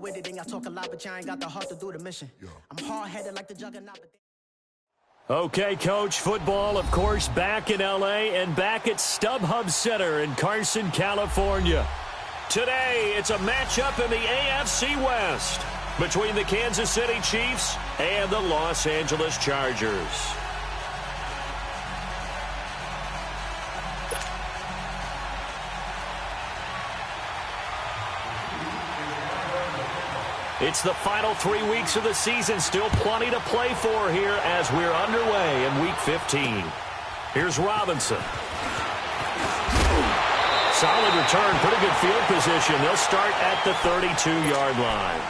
with it, and y'all talk a lot, but y'all ain't got the heart to do the mission. I'm hard-headed like the juggernaut. Okay, Coach, football, of course, back in L.A. and back at StubHub Center in Carson, California. Today, it's a matchup in the AFC West between the Kansas City Chiefs and the Los Angeles Chargers. It's the final 3 weeks of the season. Still plenty to play for here as we're underway in Week 15. Here's Robinson. Solid return, pretty good field position. They'll start at the 32-yard line.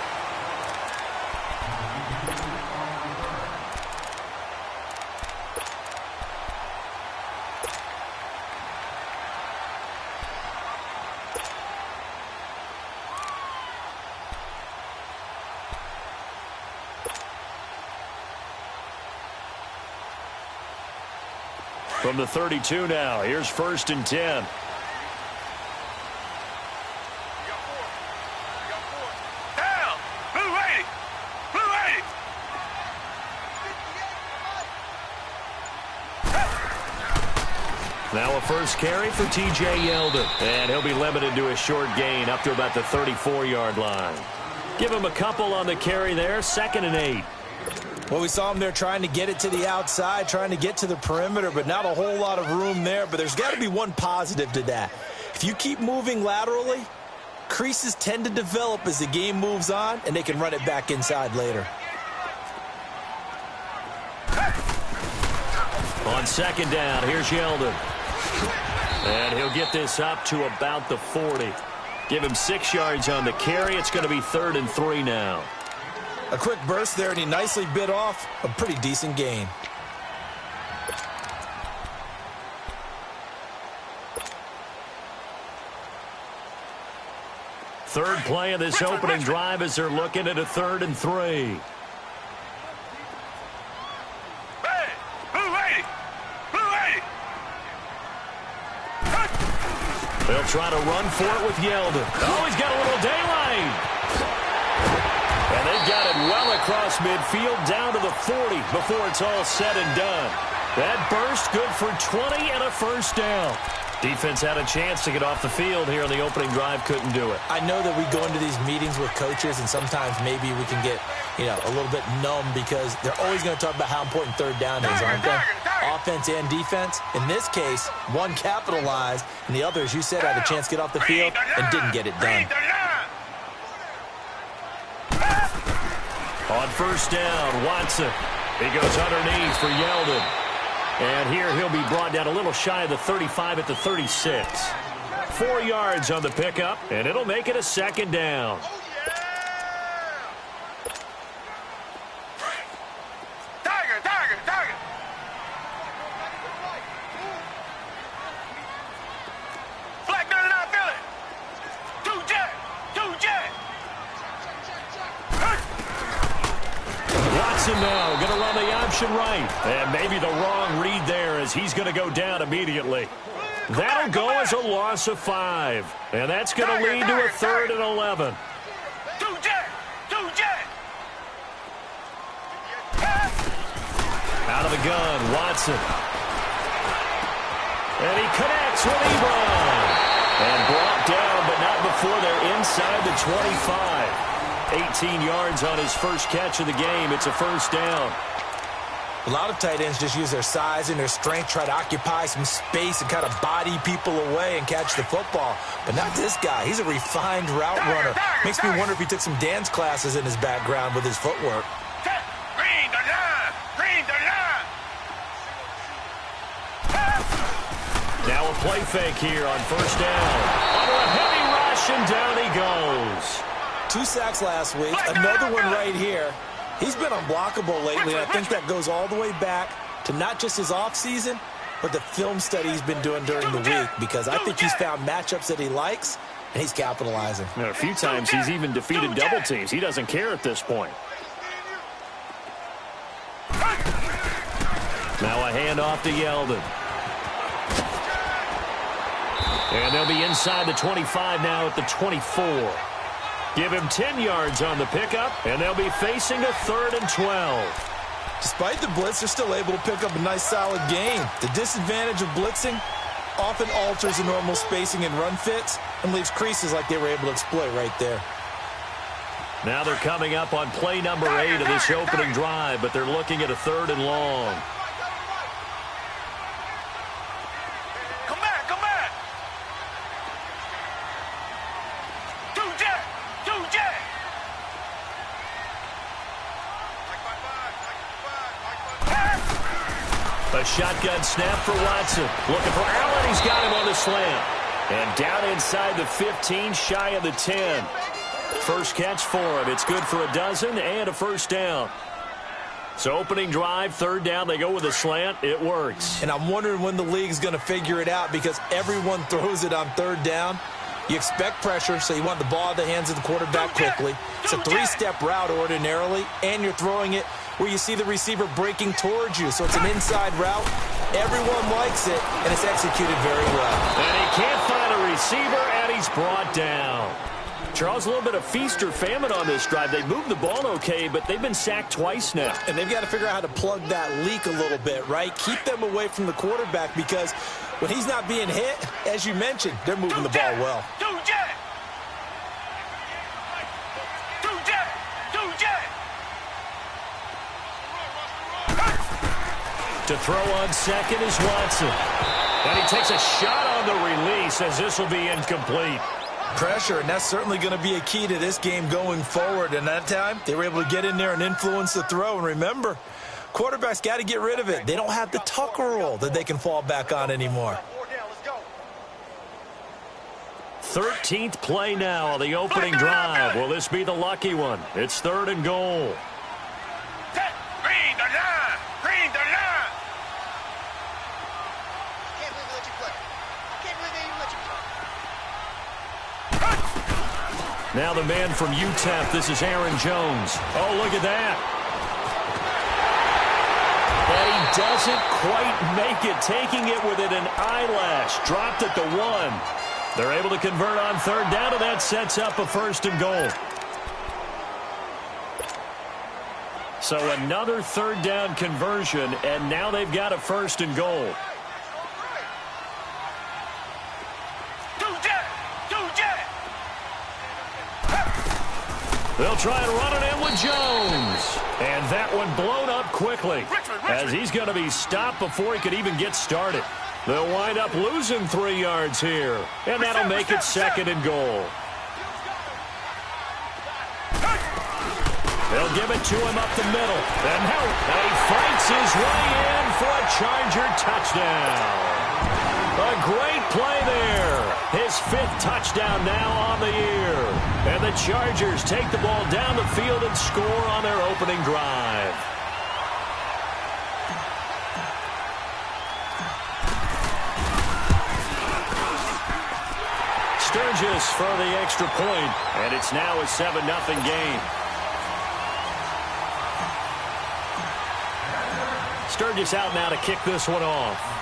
From the 32 now, here's 1st and 10. Now a first carry for T.J. Yeldon. And he'll be limited to a short gain up to about the 34-yard line. Give him a couple on the carry there, 2nd and 8. Well, we saw him there trying to get it to the outside, trying to get to the perimeter, but not a whole lot of room there. But there's got to be one positive to that. If you keep moving laterally, creases tend to develop as the game moves on, and they can run it back inside later. On 2nd down, here's Yeldon. And he'll get this up to about the 40. Give him 6 yards on the carry. It's going to be 3rd and 3 now. A quick burst there, and he nicely bit off a pretty decent gain. Third play of this opening drive as they're looking at a 3rd and 3. They'll try to run for it with Yeldon. Oh, he's got a little daylight. And they've got it well across midfield down to the 40 before it's all said and done. That burst good for 20 and a first down. Defense had a chance to get off the field here on the opening drive, couldn't do it. I know that we go into these meetings with coaches, and sometimes maybe we can get, a little bit numb because they're always going to talk about how important 3rd down is, aren't they? Offense and defense. In this case, one capitalized, and the other, as you said, had a chance to get off the field and didn't get it done. On 1st down, Watson. He goes underneath for Yeldon. And here he'll be brought down a little shy of the 35 at the 36. 4 yards on the pickup, and it'll make it a 2nd down. Now going to run the option right. And maybe the wrong read there as he's going to go down immediately. That'll go as a loss of 5. And that's going to lead to a 3rd and 11. Out of the gun, Watson. And he connects with Ebron. And brought down, but not before they're inside the 25. 18 yards on his first catch of the game. It's a first down. A lot of tight ends just use their size and their strength, try to occupy some space and kind of body people away and catch the football. But not this guy. He's a refined route runner. Makes me wonder if he took some dance classes in his background with his footwork. Now a play fake here on 1st down. Under a heavy rush, and down he goes. 2 sacks last week, another one right here. He's been unblockable lately, and I think that goes all the way back to not just his offseason, but the film study he's been doing during the week, because I think he's found matchups that he likes, and he's capitalizing. A few times he's even defeated double teams. He doesn't care at this point. Now a handoff to Yeldon. And they'll be inside the 25 now at the 24. Give him 10 yards on the pickup, and they'll be facing a 3rd and 12. Despite the blitz, they're still able to pick up a nice, solid gain. The disadvantage of blitzing often alters the normal spacing and run fits and leaves creases like they were able to exploit right there. Now they're coming up on play number 8 of this opening drive, but they're looking at a 3rd and long. Come back, come back. 2-jet, 2-jet. A shotgun snap for Watson. Looking for Allen. He's got him on the slant. And down inside the 15, shy of the 10. First catch for him. It's good for a dozen and a first down. So opening drive, 3rd down. They go with a slant. It works. And I'm wondering when the league's going to figure it out because everyone throws it on 3rd down. You expect pressure, so you want the ball in the hands of the quarterback quickly. It's a 3-step route ordinarily, and you're throwing it where you see the receiver breaking towards you. So it's an inside route. Everyone likes it, and it's executed very well. And he can't find a receiver, and he's brought down. Charles, a little bit of feast or famine on this drive. They moved the ball okay, but they've been sacked twice now. And they've got to figure out how to plug that leak a little bit, right? Keep them away from the quarterback because when he's not being hit, as you mentioned, they're moving the ball well. To throw on second is Watson. And he takes a shot on the release as this will be incomplete. Pressure, and that's certainly going to be a key to this game going forward. And that time, they were able to get in there and influence the throw. And remember, quarterbacks got to get rid of it. They don't have the Tucker roll that they can fall back on anymore. 13th play now on the opening drive. Will this be the lucky one? It's 3rd and goal. Green the line! Green the line! Now the man from UTEP, this is Aaron Jones. Oh, look at that. And he doesn't quite make it, taking it within an eyelash. Dropped at the 1. They're able to convert on 3rd down, and that sets up a 1st and goal. So another 3rd down conversion, and now they've got a 1st and goal. They'll try and run it in with Jones. And that one blown up quickly as he's going to be stopped before he could even get started. They'll wind up losing 3 yards here. And that'll make it 2nd and goal. They'll give it to him up the middle. And he fights his way in for a Charger touchdown. A great play there. His 5th touchdown now on the year. And the Chargers take the ball down the field and score on their opening drive. Sturgis for the extra point, and it's now a 7-0 game. Sturgis out now to kick this one off.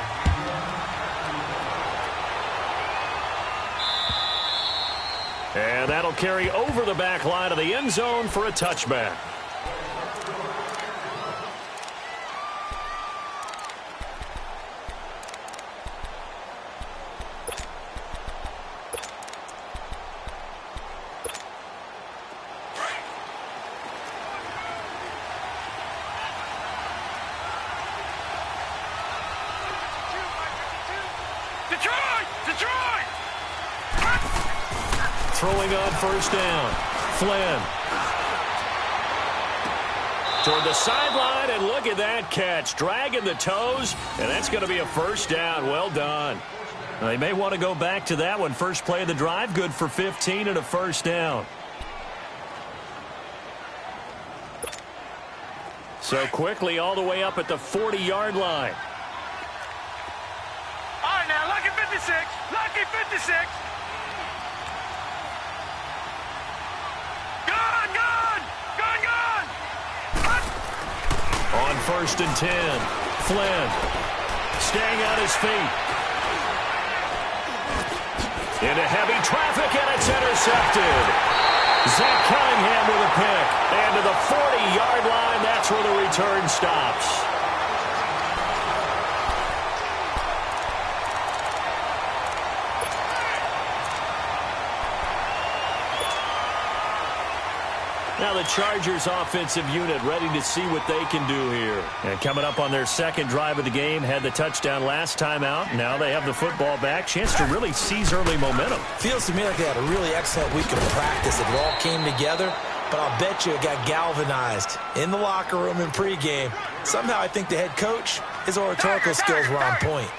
And that'll carry over the back line of the end zone for a touchback. Throwing on 1st down. Flynn. Toward the sideline, and look at that catch. Dragging the toes, and that's going to be a 1st down. Well done. They may want to go back to that one. First play of the drive, good for 15 and a 1st down. So quickly all the way up at the 40-yard line. All right, now, lucky 56. Lucky 56. On 1st and 10, Flynn staying on his feet. Into heavy traffic, and it's intercepted. Zach Cunningham with a pick. And to the 40-yard line, that's where the return stops. Now the Chargers offensive unit ready to see what they can do here. And coming up on their second drive of the game, had the touchdown last time out. Now they have the football back. Chance to really seize early momentum. Feels to me like they had a really excellent week of practice. It all came together, but I'll bet you it got galvanized in the locker room in pregame. Somehow I think the head coach, his oratorical skills were on point.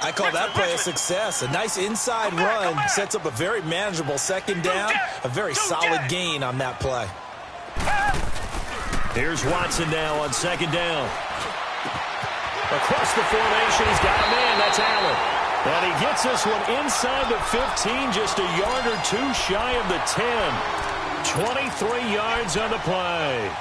I call that play a success. A nice inside run sets up a very manageable second down, a very solid gain on that play. Here's Watson now on second down. Across the formation, he's got a man. That's Allen. And he gets this one inside the 15, just a yard or two shy of the 10. 23 yards on the play.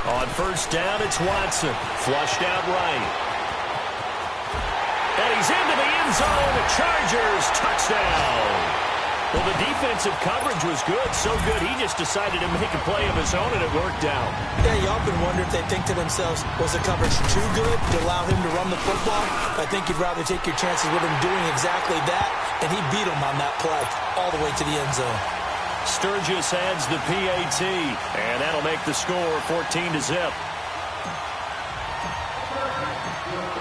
On first down, it's Watson. Flushed out right. And he's into the end zone. The Chargers touchdown. Well, the defensive coverage was good. So good, he just decided to make a play of his own, and it worked out. Yeah, you often wonder if they think to themselves, was the coverage too good to allow him to run the football? I think you'd rather take your chances with him doing exactly that, and he beat him on that play all the way to the end zone. Sturgis adds the PAT, and that'll make the score 14-0.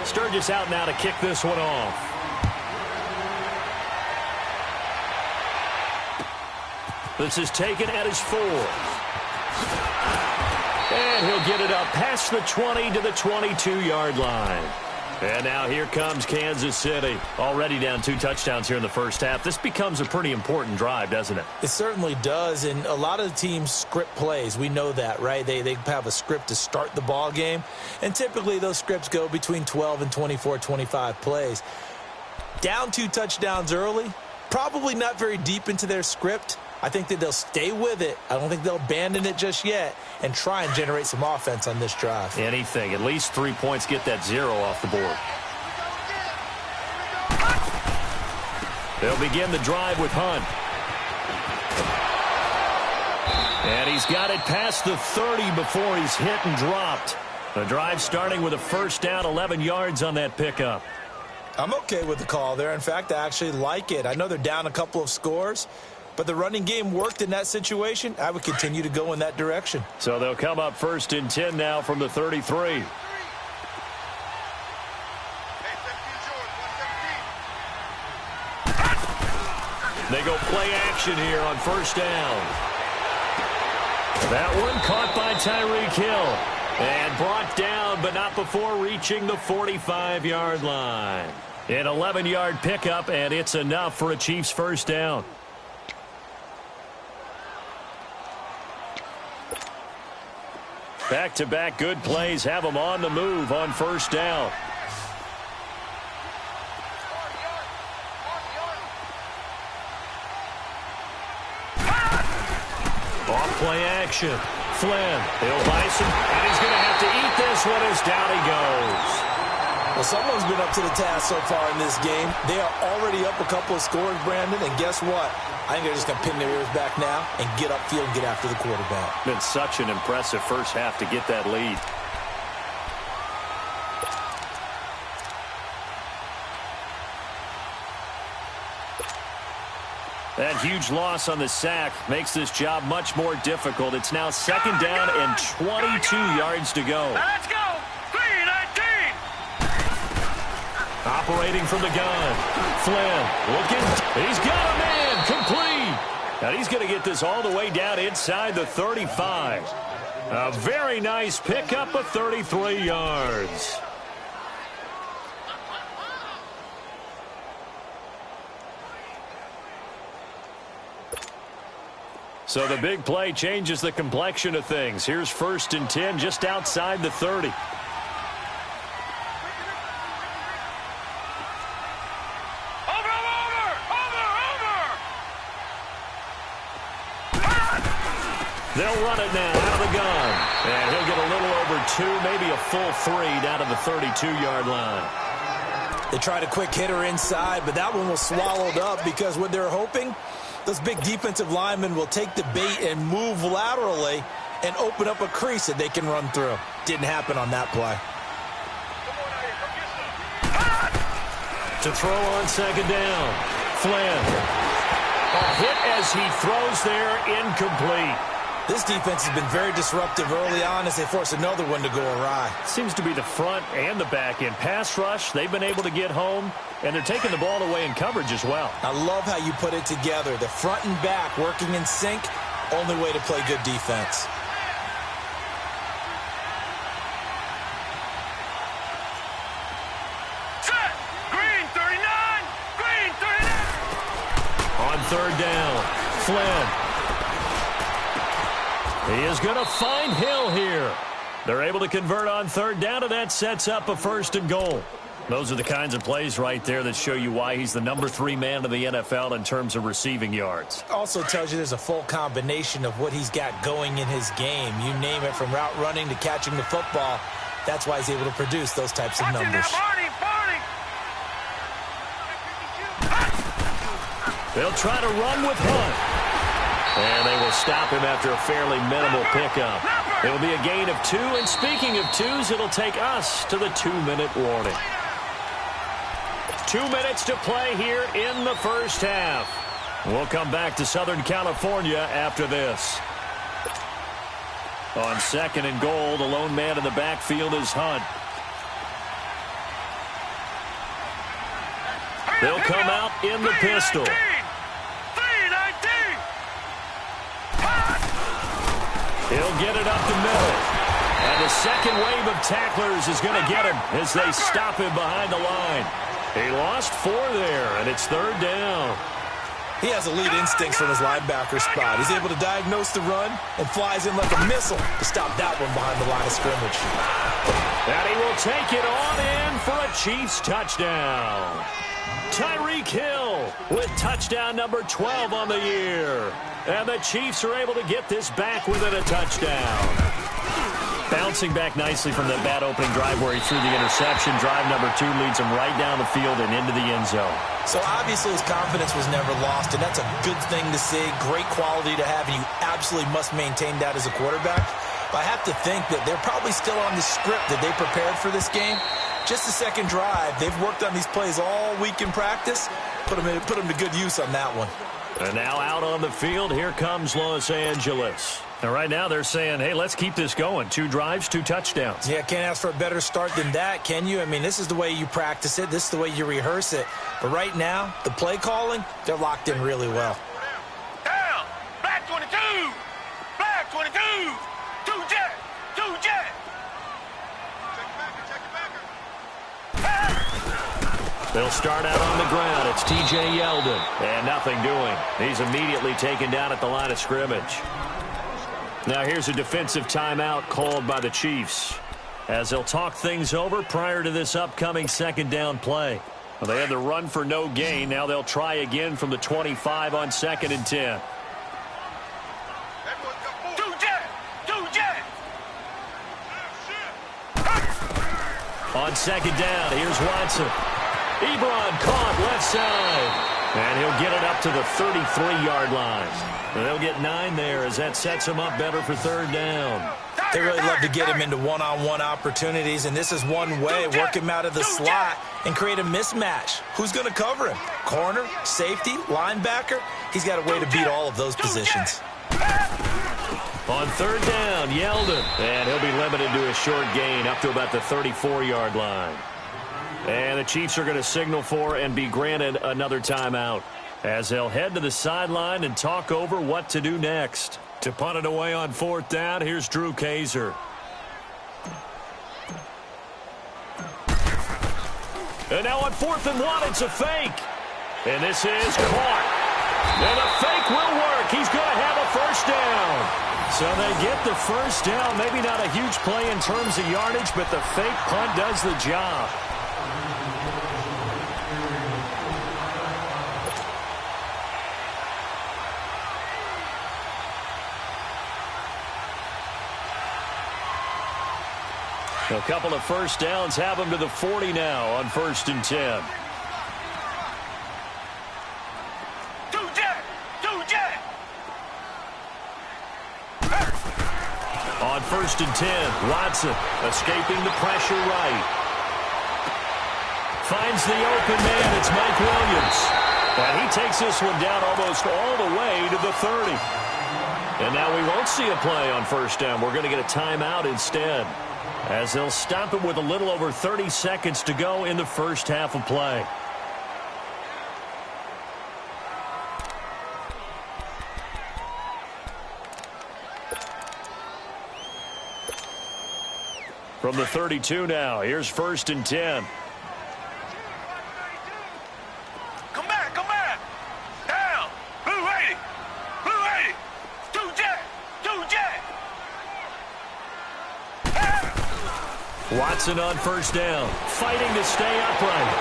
Sturgis out now to kick this one off. This is taken at his 4. And he'll get it up past the 20 to the 22-yard line. And now here comes Kansas City. Already down 2 touchdowns here in the first half. This becomes a pretty important drive, doesn't it? It certainly does, and a lot of the teams script plays. We know that, right? They have a script to start the ball game, and typically those scripts go between 12 and 24, 25 plays. Down 2 touchdowns early, probably not very deep into their script. I think that they'll stay with it. I don't think they'll abandon it just yet and try and generate some offense on this drive. Anything. At least 3 points, get that 0 off the board. They'll begin the drive with Hunt. And he's got it past the 30 before he's hit and dropped. The drive starting with a first down, 11 yards on that pickup. I'm okay with the call there. In fact, I actually like it. I know they're down a couple of scores, but the running game worked in that situation. I would continue to go in that direction. So they'll come up first and 10 now from the 33. They go play action here on first down. That one caught by Tyreek Hill. And brought down, but not before reaching the 45-yard line. An 11-yard pickup, and it's enough for a Chiefs first down. Back-to-back good plays have them on the move on first down. Off play action. Flynn, he'll buy some, and he's going to have to eat this one as down he goes. Well, someone's been up to the task so far in this game. They are already up a couple of scores, Brandon, and guess what? I think they're just going to pin their ears back now and get upfield and get after the quarterback. Been such an impressive first half to get that lead. That huge loss on the sack makes this job much more difficult. It's now second down and 22 yards to go. Now let's go. 3-19. Operating from the gun. Flynn looking. He's got a man. Complete. And he's going to get this all the way down inside the 35. A very nice pickup of 33 yards. So the big play changes the complexion of things. Here's 1st and 10 just outside the 30. They'll run it now out of the gun. And he'll get a little over 2, maybe a full 3 down to the 32-yard line. They tried a quick hitter inside, but that one was swallowed up because what they're hoping, those big defensive linemen will take the bait and move laterally and open up a crease that they can run through. Didn't happen on that play. To throw on 2nd down, Flynn. A hit as he throws there, incomplete. This defense has been very disruptive early on as they force another one to go awry. Seems to be the front and the back end. Pass rush, they've been able to get home, and they're taking the ball away in coverage as well. I love how you put it together. The front and back working in sync, only way to play good defense. Set! Green 39! Green 39! On 3rd down, Flynn. He is going to find Hill here. They're able to convert on 3rd down, and that sets up a 1st and goal. Those are the kinds of plays right there that show you why he's the number 3 man in the NFL in terms of receiving yards. Also tells you there's a full combination of what he's got going in his game. You name it, from route running to catching the football. That's why he's able to produce those types of numbers. They'll try to run with Hunt. And they will stop him after a fairly minimal pickup. It will be a gain of 2, and speaking of 2s, it'll take us to the 2-minute warning. 2 minutes to play here in the first half. We'll come back to Southern California after this. On 2nd and goal, the lone man in the backfield is Hunt. They'll come out in the pistol. He'll get it up the middle. And the second wave of tacklers is going to get him as they stop him behind the line. He lost 4 there, and it's 3rd down. He has elite instincts from his linebacker spot. He's able to diagnose the run and flies in like a missile to stop that one behind the line of scrimmage. And he will take it on in for a Chiefs touchdown. Tyreek Hill with touchdown number 12 on the year. And the Chiefs are able to get this back within a touchdown. Bouncing back nicely from that bad opening drive where he threw the interception. Drive number 2 leads him right down the field and into the end zone. So obviously his confidence was never lost, and that's a good thing to see. Great quality to have, and you absolutely must maintain that as a quarterback. But I have to think that they're probably still on the script that they prepared for this game. Just the second drive. They've worked on these plays all week in practice. Put them to good use on that one. And now out on the field, here comes Los Angeles. And right now they're saying, hey, let's keep this going. 2 drives, 2 touchdowns. Yeah, can't ask for a better start than that, can you? I mean, this is the way you practice it. This is the way you rehearse it. But right now, the play calling, they're locked in really well. Down! Black 22! Black 22! 2 jet! 2 jet! They'll start out on the ground. It's T.J. Yeldon. And nothing doing. He's immediately taken down at the line of scrimmage. Now here's a defensive timeout called by the Chiefs as they'll talk things over prior to this upcoming 2nd down play. Well, they had the run for no gain. Now they'll try again from the 25 on 2nd and 10. 2 jet! 2 jet! On 2nd down, here's Watson. Ebron caught left side. And he'll get it up to the 33-yard line. And they'll get 9 there as that sets him up better for 3rd down. They really love to get him into one-on-one opportunities, and this is one way. Work him out of the slot and create a mismatch. Who's going to cover him? Corner, safety, linebacker? He's got a way to beat all of those positions. On 3rd down, Yeldon. And he'll be limited to a short gain up to about the 34-yard line. And the Chiefs are going to signal for and be granted another timeout as they'll head to the sideline and talk over what to do next. To punt it away on 4th down, here's Drew Kaiser. And now on 4th and 1, it's a fake. And this is caught. And the fake will work. He's going to have a first down. So they get the first down. Maybe not a huge play in terms of yardage, but the fake punt does the job. A couple of first downs have them to the 40 now on 1st and 10. On 1st and 10, Watson escaping the pressure right. Finds the open man. It's Mike Williams. And he takes this one down almost all the way to the 30. And now we won't see a play on 1st down. We're going to get a timeout instead, as they'll stop it with a little over 30 seconds to go in the first half of play. From the 32 now, here's 1st and 10. Come back, come back. Down. Blue 80. Blue 80. Two jet. Watson on 1st down, fighting to stay upright.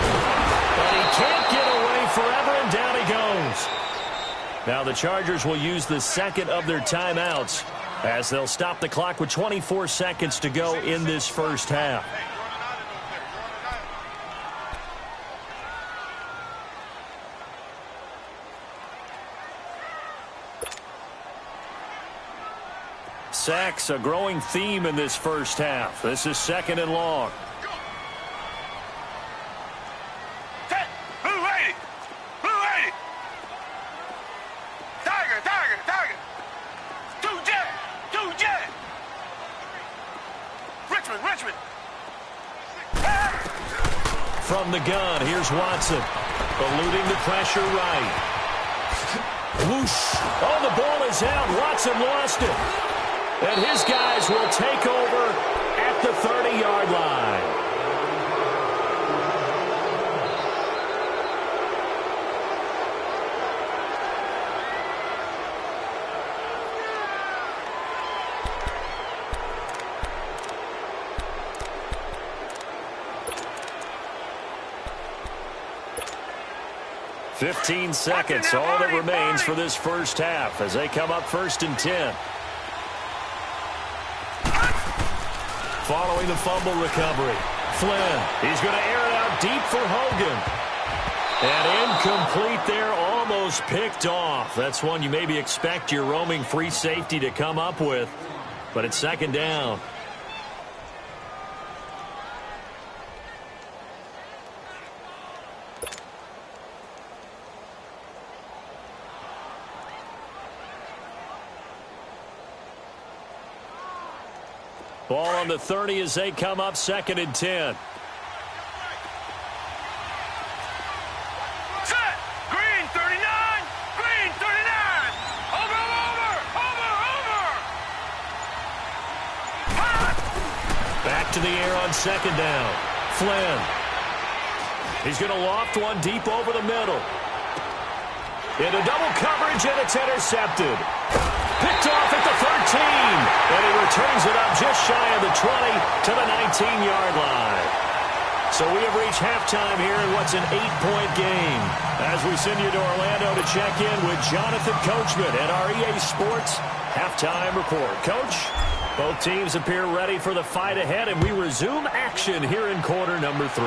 But he can't get away forever, and down he goes. Now the Chargers will use the second of their timeouts, as they'll stop the clock with 24 seconds to go in this first half. Sacks, a growing theme in this first half. This is 2nd and long. Blue 80. Blue 80. Tiger. Two jet. Richmond. From the gun, here's Watson. Eluding the pressure right. Whoosh. Oh, the ball is out. Watson lost it. And his guys will take over at the 30-yard line. "15 seconds, all that remains for this first half as they come up 1st and 10. Following the fumble recovery, Flynn, he's going to air it out deep for Hogan. And incomplete there, almost picked off. That's one you maybe expect your roaming free safety to come up with, but it's 2nd down. Ball on the 30 as they come up 2nd and 10. Set. Green 39. Green 39. Over. Back to the air on 2nd down. Flynn. He's going to loft one deep over the middle. Into double coverage, and it's intercepted. Picked off at the 13, and he returns it up just shy of the 20 to the 19-yard line. So we have reached halftime here in what's an 8-point game, as we send you to Orlando to check in with Jonathan Coachman at our EA Sports Halftime Report. Coach, both teams appear ready for the fight ahead, and we resume action here in quarter number 3.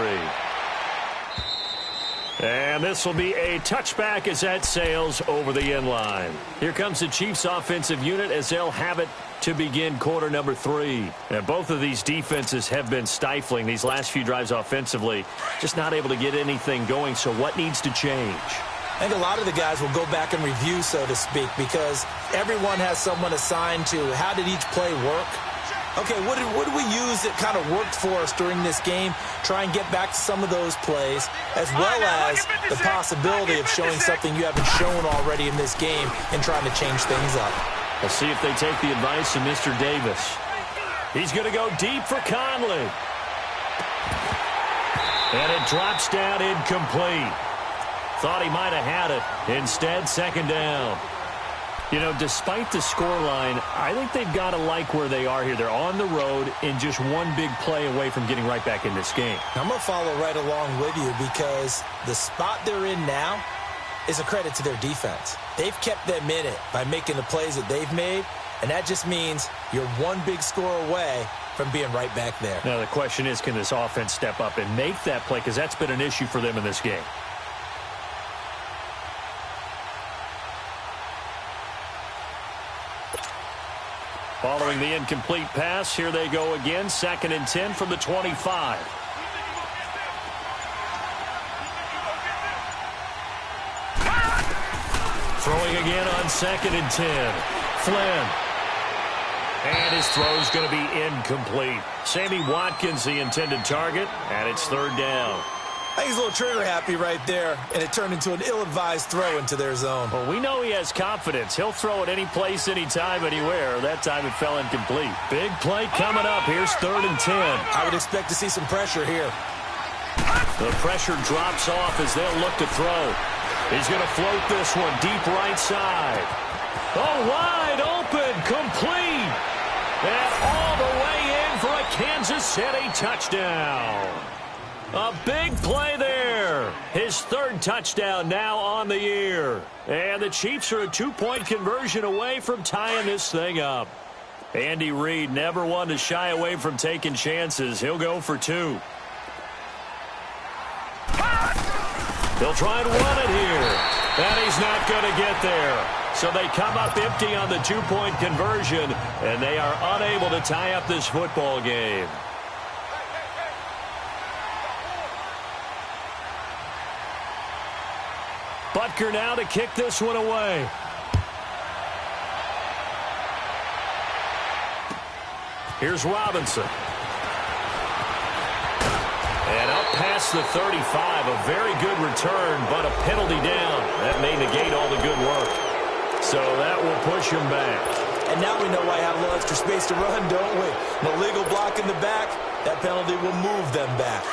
And this will be a touchback as that sails over the end line. Here comes the Chiefs offensive unit as they'll have it to begin quarter number 3. And both of these defenses have been stifling these last few drives offensively. Just not able to get anything going, so what needs to change? I think a lot of the guys will go back and review, so to speak, because everyone has someone assigned to how did each play work. Okay, what did we use that kind of worked for us during this game? Try and get back to some of those plays, as well as the possibility of showing something you haven't shown already in this game and trying to change things up. Let's see if they take the advice of Mr. Davis. He's going to go deep for Conley. And it drops down incomplete. Thought he might have had it. Instead, second down. You know, despite the scoreline, I think they've got to like where they are here. They're on the road and just one big play away from getting right back in this game. I'm going to follow right along with you because the spot they're in now is a credit to their defense. They've kept them in it by making the plays that they've made, and that just means you're one big score away from being right back there. Now, the question is, can this offense step up and make that play? Because that's been an issue for them in this game. Following the incomplete pass, here they go again. 2nd and 10 from the 25. Throwing again on 2nd and 10. Flynn. And his throw's going to be incomplete. Sammy Watkins, the intended target, and it's 3rd down. I think he's a little trigger happy right there, and it turned into an ill-advised throw into their zone. Well, we know he has confidence. He'll throw it any place, anytime, anywhere. That time it fell incomplete. Big play coming up. Here's 3rd and 10. I would expect to see some pressure here. The pressure drops off as they'll look to throw. He's going to float this one deep right side. Oh, wide open, complete. And all the way in for a Kansas City touchdown. A big play there. His 3rd touchdown now on the year. And the Chiefs are a 2-point conversion away from tying this thing up. Andy Reid never one to shy away from taking chances. He'll go for 2. He'll try and run it here. And he's not going to get there. So they come up empty on the 2-point conversion, and they are unable to tie up this football game. Butker now to kick this one away. Here's Robinson. And up past the 35, a very good return, but a penalty down. That may negate all the good work. So that will push him back. And now we know why I have a little extra space to run, don't we? An illegal block in the back, that penalty will move them back.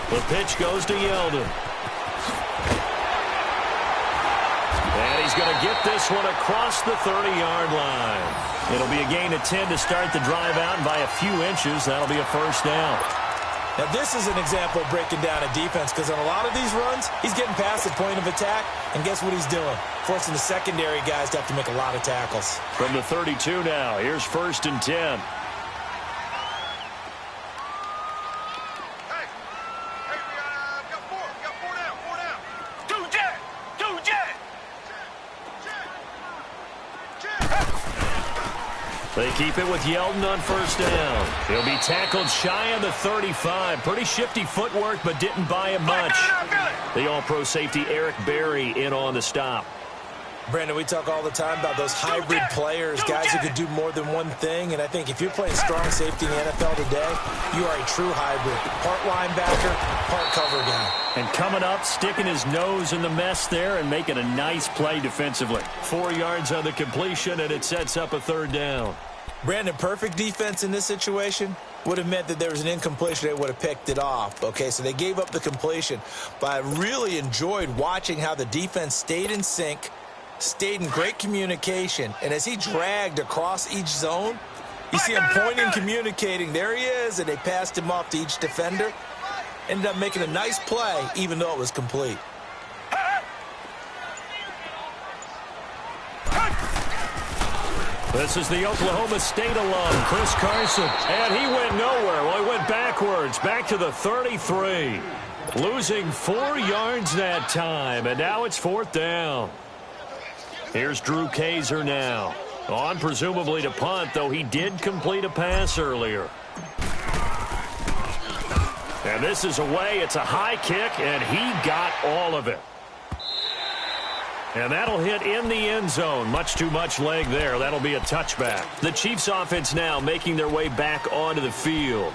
The pitch goes to Yeldon. And he's going to get this one across the 30-yard line. It'll be a gain of 10 to start the drive out, and by a few inches, that'll be a 1st down. Now, this is an example of breaking down a defense because on a lot of these runs, he's getting past the point of attack, and guess what he's doing? Forcing the secondary guys to have to make a lot of tackles. From the 32 now, here's 1st and 10. They keep it with Yeldon on 1st down. He'll be tackled shy of the 35. Pretty shifty footwork, but didn't buy him much. The all-pro safety Eric Berry in on the stop. Brandon, we talk all the time about those hybrid players, guys who could do more than one thing, and I think if you're playing strong safety in the NFL today, you are a true hybrid. Part linebacker, part cover guy. And coming up, sticking his nose in the mess there and making a nice play defensively. 4 yards on the completion, and it sets up a 3rd down. Brandon, perfect defense in this situation would have meant that there was an incompletion. They would have picked it off. Okay, so they gave up the completion. But I really enjoyed watching how the defense stayed in sync, stayed in great communication, and as he dragged across each zone, you see him pointing, communicating. There he is, and they passed him off to each defender. Ended up making a nice play, even though it was complete. This is the Oklahoma State alum, Chris Carson. And he went nowhere. Well, he went backwards, back to the 33. Losing 4 yards that time, and now it's 4th down. Here's Drew Kaiser now. On presumably to punt, though he did complete a pass earlier. And this is away. It's a high kick, and he got all of it. And that'll hit in the end zone. Much too much leg there. That'll be a touchback. The Chiefs offense now making their way back onto the field.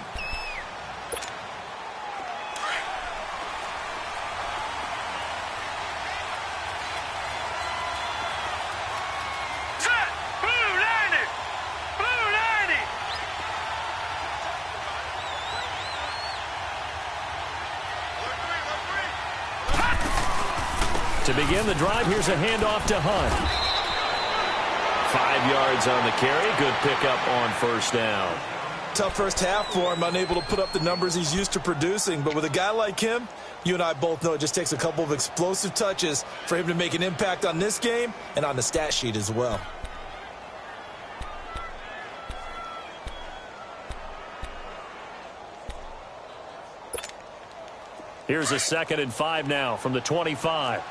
To begin the drive, here's a handoff to Hunt. 5 yards on the carry. Good pickup on first down. Tough first half for him, unable to put up the numbers he's used to producing. But with a guy like him, you and I both know it just takes a couple of explosive touches for him to make an impact on this game and on the stat sheet as well. Here's a 2nd and 5 now from the 25.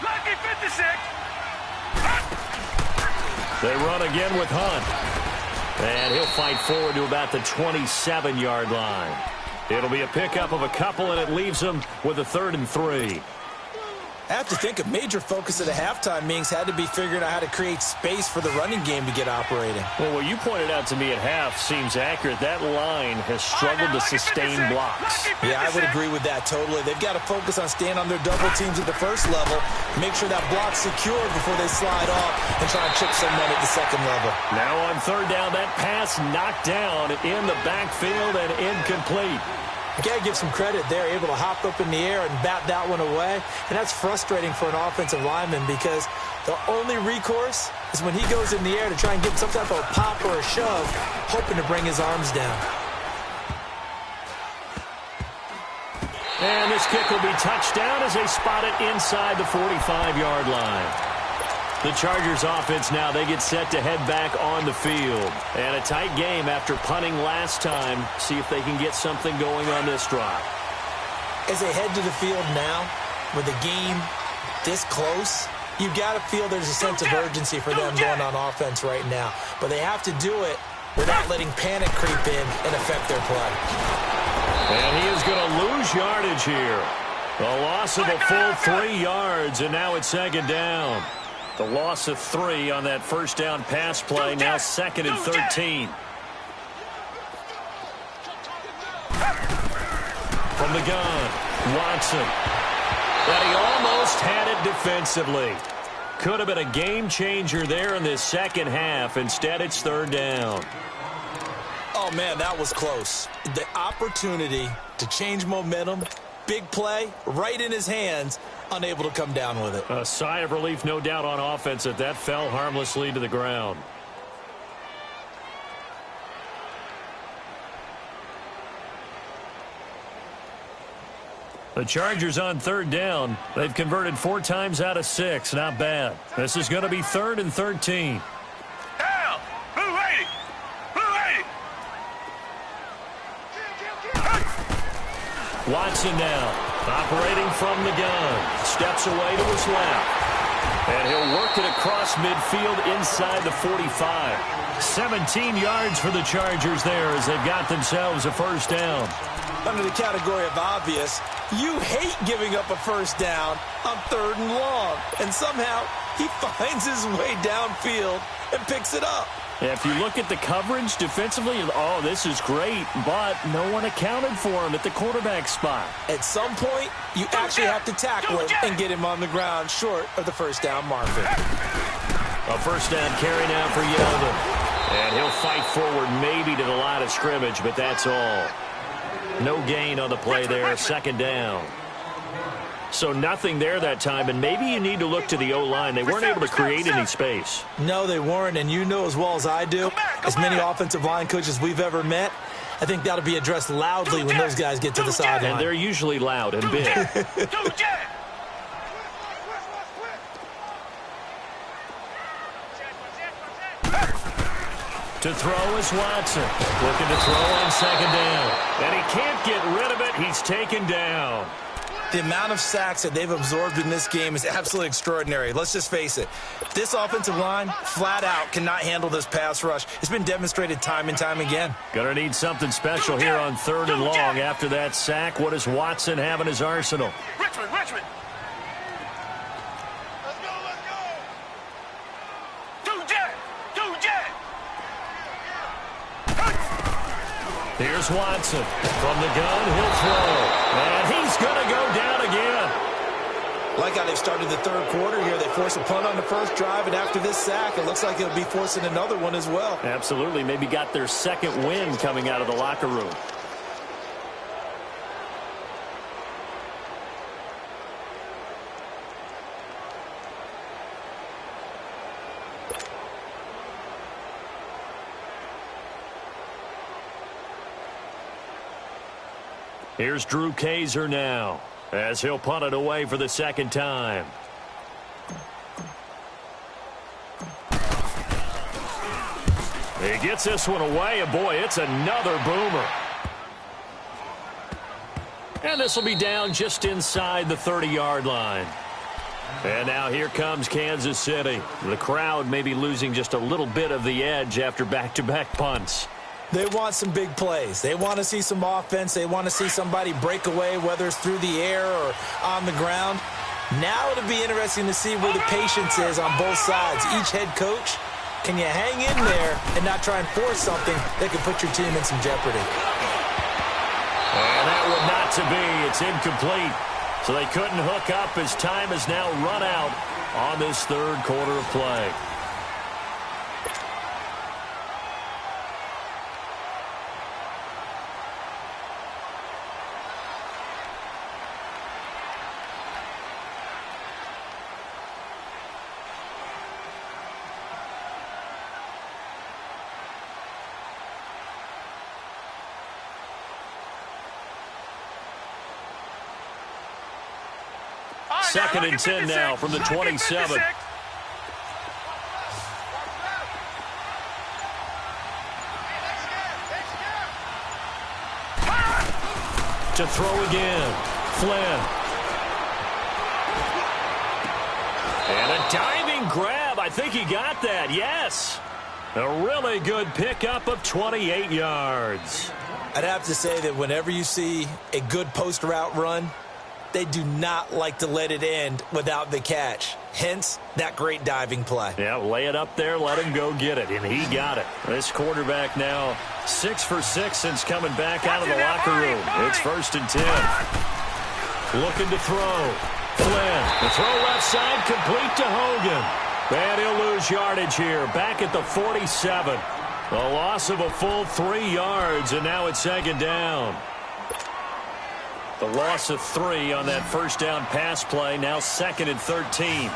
Lucky 56. They run again with Hunt. And he'll fight forward to about the 27-yard line. It'll be a pickup of a couple, and it leaves them with a 3rd and 3. I have to think a major focus at a halftime means had to be figuring out how to create space for the running game to get operating. Well, what you pointed out to me at half seems accurate. That line has struggled to sustain blocks. Yeah, I would agree with that totally. They've got to focus on staying on their double teams at the first level, make sure that block's secured before they slide off and try and chip someone at the second level. Now on 3rd down, that pass knocked down in the backfield and incomplete. You got to give some credit there, able to hop up in the air and bat that one away. And that's frustrating for an offensive lineman because the only recourse is when he goes in the air to try and get some type of a pop or a shove, hoping to bring his arms down. And this kick will be touched down as they spot it inside the 45-yard line. The Chargers offense now, they get set to head back on the field. And a tight game after punting last time. See if they can get something going on this drive. As they head to the field now, with the game this close, you've got to feel there's a sense of urgency for them going on offense right now. But they have to do it without letting panic creep in and affect their play. And he is going to lose yardage here. A loss of a full 3 yards, and now it's 2nd down. The loss of 3 on that first down pass play, now 2nd and 13. From the gun, Watson. But he almost had it defensively. Could have been a game changer there in this second half. Instead, it's 3rd down. Oh, man, that was close. The opportunity to change momentum, big play, right in his hands, unable to come down with it. A sigh of relief, no doubt, on offense that fell harmlessly to the ground. The Chargers on 3rd down. They've converted 4 times out of 6. Not bad. This is going to be 3rd and 13. Down. Blue 80. Blue 80. Watson now. Operating from the gun. Steps away to his left. And he'll work it across midfield inside the 45. 17 yards for the Chargers there as they've got themselves a first down. Under the category of obvious, you hate giving up a first down on 3rd and long. And somehow he finds his way downfield and picks it up. If you look at the coverage defensively, oh, this is great, but no one accounted for him at the quarterback spot. At some point, you actually have to tackle him and get him on the ground short of the first down marker. A first down carry now for Yeldon. And he'll fight forward maybe to the line of scrimmage, but that's all. No gain on the play there, 2nd down. So nothing there that time, and maybe you need to look to the O-line. They weren't able to create any space. No, they weren't, and you know as well as I do, as many offensive line coaches we've ever met, I think that'll be addressed loudly when those guys get to the sideline. And they're usually loud and big. To throw is Watson. Looking to throw on 2nd down. And he can't get rid of it. He's taken down. The amount of sacks that they've absorbed in this game is absolutely extraordinary. Let's just face it. This offensive line, flat out, cannot handle this pass rush. It's been demonstrated time and time again. Gonna need something special here on 3rd and long after that sack. What does Watson have in his arsenal? Richmond. Let's go. Two jet. Here's Watson. From the gun, he'll throw. And he's going to go down again. Like how they've started the third quarter here. They force a punt on the first drive, and after this sack, it looks like they'll be forcing another one as well. Absolutely. Maybe got their second win coming out of the locker room. Here's Drew Kaiser now, as he'll punt it away for the second time. He gets this one away, and boy, it's another boomer. And this will be down just inside the 30-yard line. And now here comes Kansas City. The crowd may be losing just a little bit of the edge after back-to-back punts. They want some big plays. They want to see some offense. They want to see somebody break away, whether it's through the air or on the ground. Now it'll be interesting to see where the patience is on both sides. Each head coach, can you hang in there and not try and force something that could put your team in some jeopardy? And that would not to be. It's incomplete. So they couldn't hook up as time has now run out on this third quarter of play. Second and 10 now from the 27. To throw again. Flynn. And a diving grab. I think he got that. Yes. A really good pickup of 28 yards. I'd have to say that whenever you see a good post route run, they do not like to let it end without the catch. Hence, that great diving play. Yeah, lay it up there, let him go get it, and he got it. This quarterback now 6 for 6 since coming back out of the locker room. It's 1st and 10. Looking to throw. Flynn, the throw left side, complete to Hogan. And he'll lose yardage here, back at the 47. A loss of a full 3 yards, and now it's 2nd down. The loss of 3 on that first down pass play, now 2nd and 13.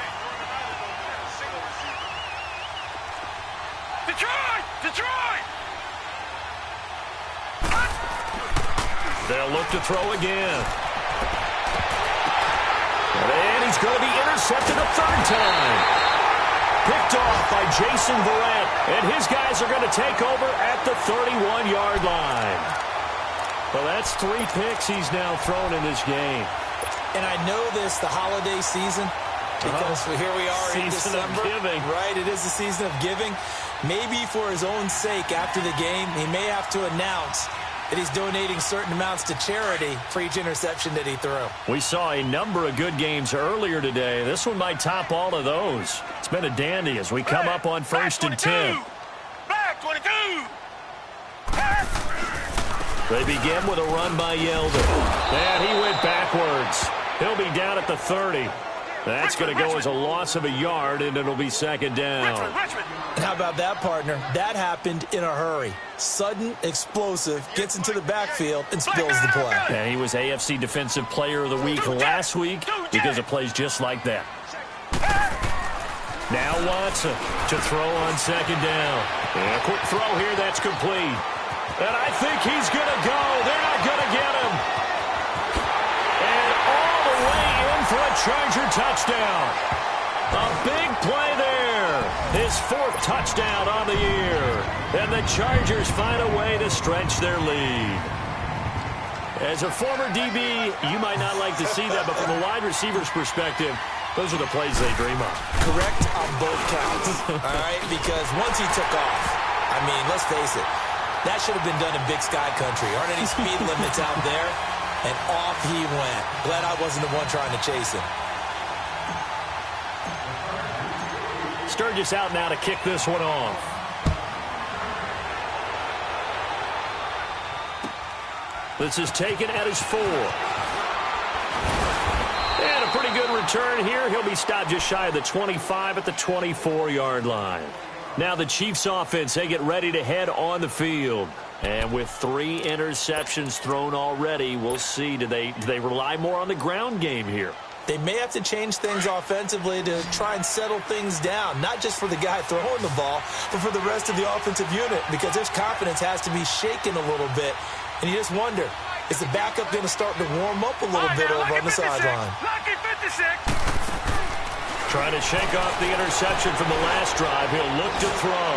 Detroit! They'll look to throw again. And he's going to be intercepted a 3rd time. Picked off by Jason Verrett, and his guys are going to take over at the 31-yard line. Well, that's 3 picks he's now thrown in this game. And I know this, the holiday season, because here we are in December. Season of giving. Right, it is the season of giving. Maybe for his own sake after the game, he may have to announce that he's donating certain amounts to charity for each interception that he threw. We saw a number of good games earlier today. This one might top all of those. It's been a dandy as we come up on 1st and 10. Back 22! They begin with a run by Yeldon. And he went backwards. He'll be down at the 30. That's going to go as a loss of a yard, and it'll be 2nd down. How about that, partner? That happened in a hurry. Sudden, explosive, gets into the backfield, and spills the play. And he was AFC Defensive Player of the Week last week because of plays just like that. Now Watson to throw on 2nd down. And a quick throw here, that's complete. And I think he's going to go. They're not going to get him. And all the way in for a Charger touchdown. A big play there. His 4th touchdown on the year. And the Chargers find a way to stretch their lead. As a former DB, you might not like to see that, but from a wide receiver's perspective, those are the plays they dream of. Correct on both counts. All right, because once he took off, I mean, let's face it, that should have been done in Big Sky Country. Aren't any speed limits out there? And off he went. Glad I wasn't the one trying to chase him. Sturgis out now to kick this one off. This is taken at his 4. And a pretty good return here. He'll be stopped just shy of the 25 at the 24-yard line. Now the Chiefs offense, they get ready to head on the field. And with 3 interceptions thrown already, we'll see. Do they rely more on the ground game here? They may have to change things offensively to try and settle things down, not just for the guy throwing the ball, but for the rest of the offensive unit, because their confidence has to be shaken a little bit. And you just wonder, is the backup going to start to warm up a little bit over on the sideline? Trying to shake off the interception from the last drive. He'll look to throw.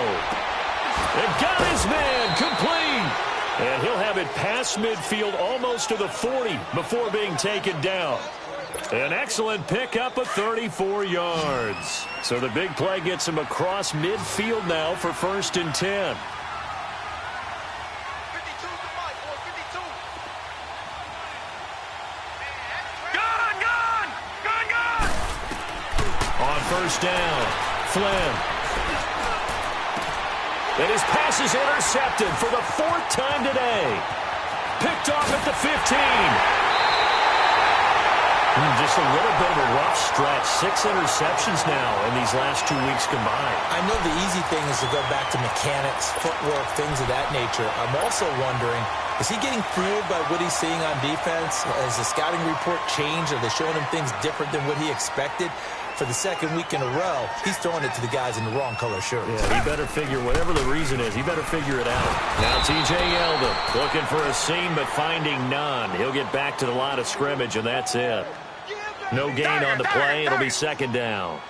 And got his man complete. And he'll have it past midfield almost to the 40 before being taken down. An excellent pickup of 34 yards. So the big play gets him across midfield now for 1st and 10. On 1st down, Flynn. And his pass is intercepted for the 4th time today. Picked off at the 15. Just a little bit of a rough stretch. 6 interceptions now in these last 2 weeks combined. I know the easy thing is to go back to mechanics, footwork, things of that nature. I'm also wondering, is he getting fooled by what he's seeing on defense? Has the scouting report changed? Are they showing him things different than what he expected? For the 2nd week in a row, he's throwing it to the guys in the wrong color shirts. Yeah, he better figure, whatever the reason is, he better figure it out. Now T.J. Yeldon looking for a seam but finding none. He'll get back to the line of scrimmage, and that's it. No gain on the play. It'll be 2nd down.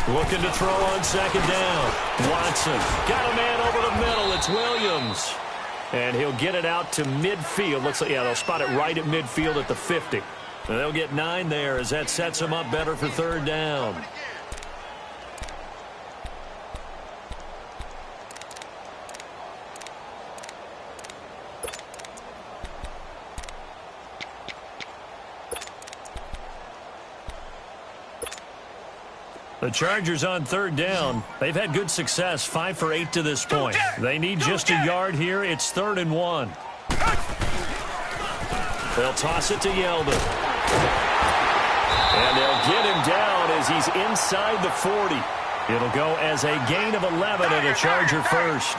Looking to throw on 2nd down. Watson got a man over the middle. It's Williams. And he'll get it out to midfield. Looks like, yeah, they'll spot it right at midfield at the 50. And they'll get 9 there as that sets them up better for 3rd down. The Chargers on 3rd down. They've had good success, 5 for 8 to this point. They need just a yard here. It's 3rd and 1. They'll toss it to Yeldon. And they'll get him down as he's inside the 40. It'll go as a gain of 11 and a Charger first.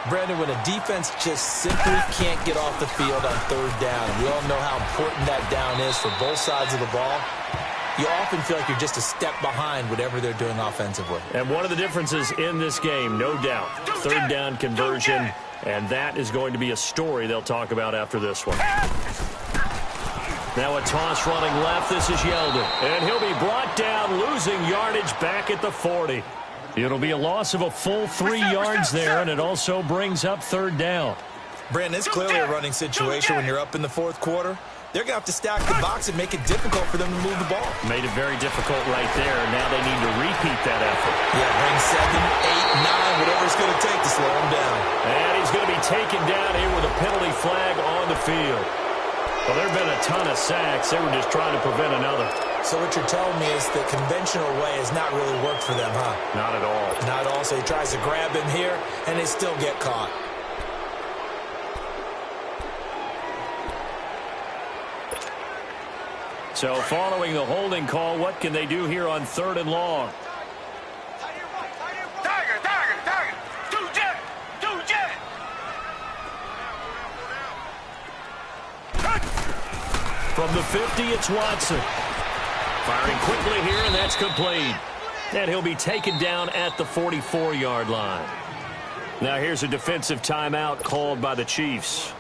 Brandon, when a defense just simply can't get off the field on 3rd down, we all know how important that down is for both sides of the ball. You often feel like you're just a step behind whatever they're doing offensively. And one of the differences in this game, no doubt, 3rd down conversion, and that is going to be a story they'll talk about after this one. Now a toss running left. This is Yeldon. And he'll be brought down, losing yardage back at the 40. It'll be a loss of a full 3 yards there, and it also brings up 3rd down. Brandon, it's clearly a running situation when you're up in the 4th quarter. They're going to have to stack the box and make it difficult for them to move the ball. Made it very difficult right there. Now they need to repeat that effort. Yeah, bring 7, 8, 9, whatever it's going to take to slow him down. And he's going to be taken down here with a penalty flag on the field. Well, there have been a ton of sacks. They were just trying to prevent another. So what you're telling me is the conventional way has not really worked for them, huh? Not at all. Not at all. So he tries to grab him here, and they still get caught. So following the holding call, what can they do here on 3rd and long? From the 50, it's Watson. Firing quickly here, and that's complete. And he'll be taken down at the 44-yard line. Now here's a defensive timeout called by the Chiefs.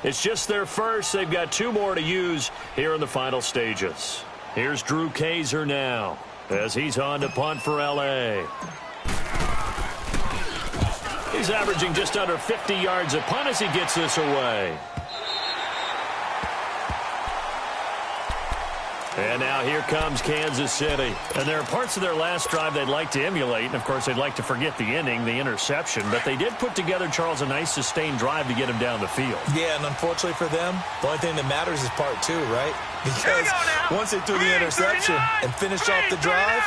It's just their first. They've got 2 more to use here in the final stages. Here's Drew Kaiser now as he's on to punt for L.A. He's averaging just under 50 yards a punt as he gets this away. And now here comes Kansas City. And there are parts of their last drive they'd like to emulate. And, of course, they'd like to forget the ending, the interception. But they did put together, Charles, a nice sustained drive to get him down the field. Yeah, and unfortunately for them, the only thing that matters is part 2, right? Because once they threw the interception and finished off the drive,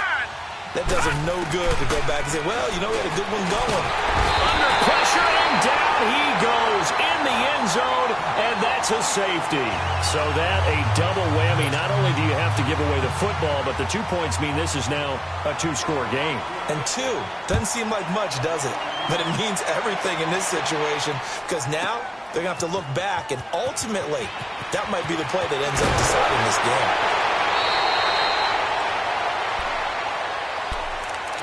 that does them no good to go back and say, well, you know, we had a good one going. Under pressure, and down he That's a safety. So that a double whammy. Not only do you have to give away the football, but the 2 points mean this is now a 2-score game. And 2 doesn't seem like much, does it? But it means everything in this situation, because now they're going to have to look back, and ultimately, that might be the play that ends up deciding this game.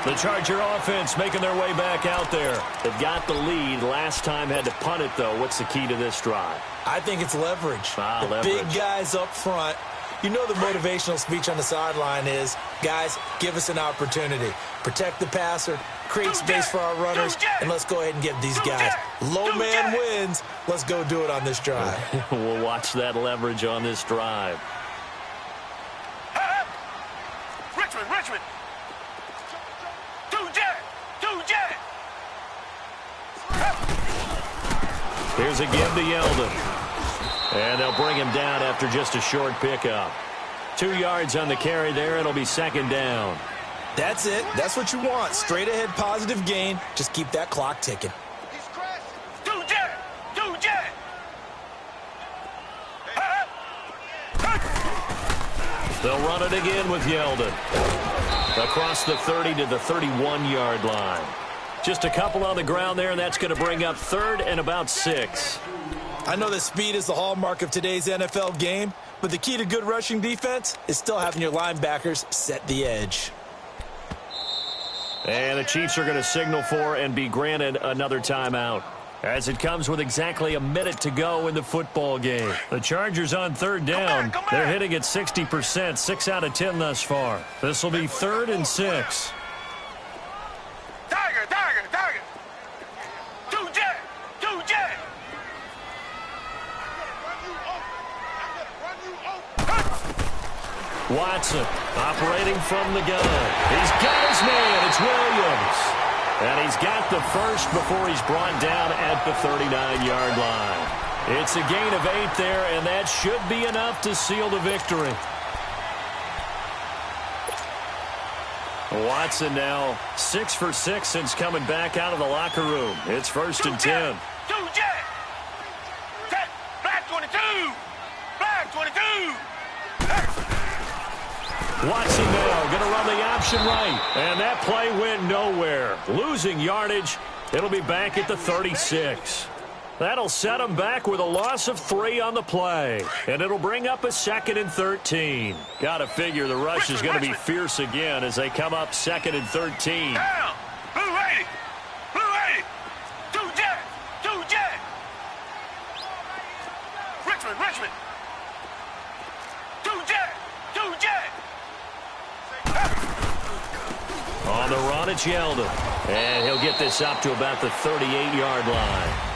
The Charger offense making their way back out there. They've got the lead. Last time had to punt it, though. What's the key to this drive? I think it's leverage. Leverage. Big guys up front. You know the motivational speech on the sideline is, guys, give us an opportunity. Protect the passer, create space for our runners, and let's go ahead and give these guys. Low man wins. Let's go do it on this drive. We'll watch that leverage on this drive. Richmond. Here's a give to Yeldon. And they'll bring him down after just a short pickup. 2 yards on the carry there. It'll be second down. That's it. That's what you want. Straight ahead positive gain. Just keep that clock ticking. They'll run it again with Yeldon. Across the 30 to the 31-yard line. Just a couple on the ground there, and that's going to bring up 3rd and about 6. I know that speed is the hallmark of today's NFL game, but the key to good rushing defense is still having your linebackers set the edge. And the Chiefs are going to signal for and be granted another timeout, as it comes with exactly a minute to go in the football game. The Chargers on 3rd down. They're hitting at 60%, 6 out of 10 thus far. This will be 3rd and 6. Tiger. 2 jet. Watson operating from the gun. He's got his man. It's Williams. And he's got the first before he's brought down at the 39-yard line. It's a gain of 8 there, and that should be enough to seal the victory. Watson now 6 for 6 since coming back out of the locker room. It's 1st and 10. Black 22. Watson now going to run the option right. And that play went nowhere. Losing yardage. It'll be back at the 36. That'll set them back with a loss of 3 on the play. And it'll bring up a 2nd and 13. Got to figure the rush is going to be fierce again as they come up 2nd and 13. Down. Blue 80. 2 jet. Richmond. 2 jet. On the run, it's Yeldon. And he'll get this up to about the 38-yard line.